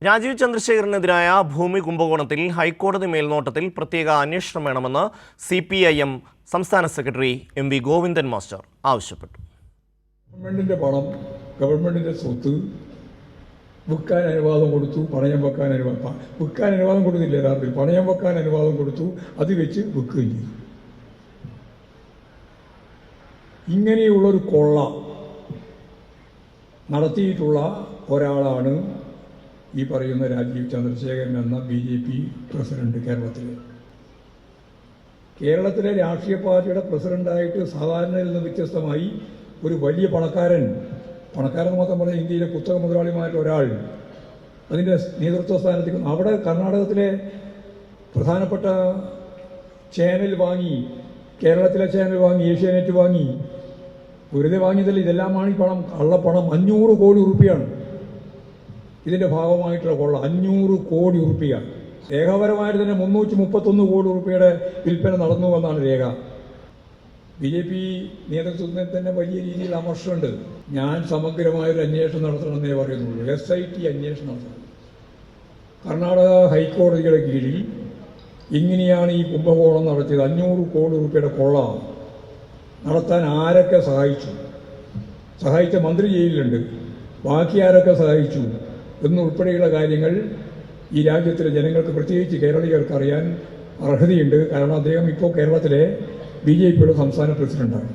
രാജീവ് ചന്ദ്രശേഖരനെതിരായ ഭൂമി കുംഭകോണത്തിൽ ഹൈക്കോടതി മേൽനോട്ടത്തിൽ പ്രത്യേക അന്വേഷണം വേണമെന്ന് CPIM സംസ്ഥാന സെക്രട്ടറി MV ഗോവിന്ദൻ മാസ്റ്റർ ആവശ്യപ്പെട്ടു. ഗവൺമെന്റിന്റെ പണം, ഗവൺമെന്റിന്റെ സ്വത്ത് വിൽക്കാൻ അനുവാദം കൊടുത്തു, പണയം വെക്കാൻ അനുവാദം കൊടുത്തില്ല. യഥാർത്ഥത്തിൽ പണയം വെക്കാൻ അനുവാദം കൊടുത്തു, അത് വെച്ച് വിൽക്കുകയും ചെയ്തു. ഇങ്ങനെയുള്ളൊരു കൊള്ള നടത്തിയിട്ടുള്ള ഒരാളാണ് ഈ പറയുന്ന രാജീവ് ചന്ദ്രശേഖരൻ എന്ന BJP പ്രസിഡന്റ്. കേരളത്തിലെ രാഷ്ട്രീയ പാർട്ടിയുടെ പ്രസിഡന്റായിട്ട് സാധാരണയിൽ നിന്ന് വ്യത്യസ്തമായി ഒരു വലിയ പണക്കാരൻ മാത്രം പറഞ്ഞ ഇന്ത്യയിലെ കുത്തക മുതലാളിമാരിൽ ഒരാൾ അതിൻ്റെ നേതൃത്വ സ്ഥാനത്തേക്ക്, അവിടെ കർണാടകത്തിലെ പ്രധാനപ്പെട്ട ചാനൽ വാങ്ങി, കേരളത്തിലെ ചാനൽ വാങ്ങി, ഏഷ്യാനെറ്റ് വാങ്ങി. വെറുതെ വാങ്ങിയതല്ല, ഇതെല്ലാമാണ് ഈ പണം, കള്ളപ്പണം. 500 കോടി ഉറുപ്പിയാണ് ഇതിൻ്റെ ഭാഗമായിട്ടുള്ള കൊള്ള. 500 കോടി ഉറുപ്പിക. രേഖാപരമായിട്ട് തന്നെ 331 കോടി ഉറുപ്പിയുടെ വിൽപ്പന നടന്നു എന്നാണ് രേഖ. BJP നേതൃത്വത്തിൽ തന്നെ വലിയ രീതിയിൽ അമർഷമുണ്ട്. ഞാൻ സമഗ്രമായൊരു അന്വേഷണം നടത്തണമെന്നേ പറയുന്നുള്ളൂ. SIT അന്വേഷണം നടത്തണം. കർണാടക ഹൈക്കോടതിയുടെ കീഴിൽ ഇങ്ങനെയാണ് ഈ കുംഭകോണം നടത്തിയത്. 500 കോടി ഉറുപ്പിയുടെ കൊള്ള നടത്താൻ ആരൊക്കെ സഹായിച്ച മന്ത്രി ജയിലിലുണ്ട്, ബാക്കി ആരൊക്കെ സഹായിച്ചു എന്നുൾപ്പെടെയുള്ള കാര്യങ്ങൾ ഈ രാജ്യത്തിലെ ജനങ്ങൾക്ക്, പ്രത്യേകിച്ച് കേരളീയർക്ക് അറിയാൻ അർഹതയുണ്ട്. കാരണം അദ്ദേഹം ഇപ്പോൾ കേരളത്തിലെ BJPയുടെ സംസ്ഥാന പ്രസിഡന്റാണ്.